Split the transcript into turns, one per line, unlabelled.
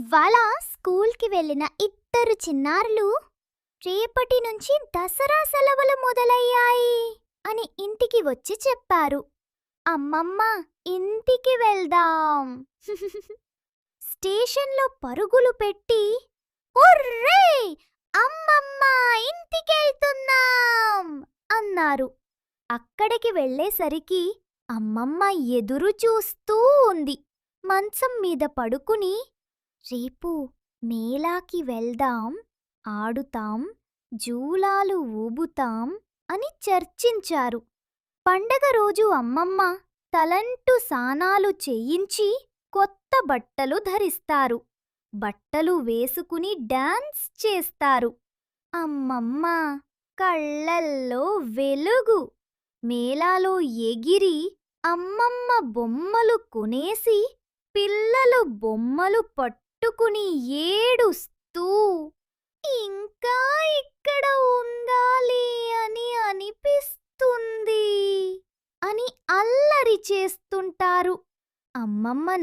ఇవాళ స్కూల్కి వెళ్ళిన ఇద్దరు చిన్నారులు రేపటి నుంచి దసరా సెలవులు మొదలయ్యాయి అని ఇంటికి వచ్చి చెప్పారు. అమ్మమ్మ, ఇంటికి వెళ్దాం. స్టేషన్లో పరుగులు పెట్టి, "ఒర్రే! అమ్మమ్మ, ఇంటికెళ్తున్నాం" అన్నారు. అక్కడికి వెళ్ళేసరికి అమ్మమ్మ ఎదురు చూస్తూ ఉంది. మంచం మీద పడుకుని, "రేపు మేళాకి వెళ్దాం, ఆడుతాం, జూలాలు ఊబుతాం" అని చర్చించారు. పండగ రోజు అమ్మమ్మ తలంటు సానాలు చేయించి కొత్త బట్టలు ధరిస్తారు. బట్టలు వేసుకుని డాన్స్ చేస్తారు. అమ్మమ్మ కళ్ళల్లో వెలుగు. మేళాలో ఎగిరి అమ్మమ్మ బొమ్మలు కొనేసి పిల్లలు బొమ్మలు పట్టుకుని ఏడుస్తూ, "ఇంకా ఇక్కడ ఉండాలి అని అనిపిస్తుంది" అని అల్లరి చేస్తుంటారు. అమ్మమ్మ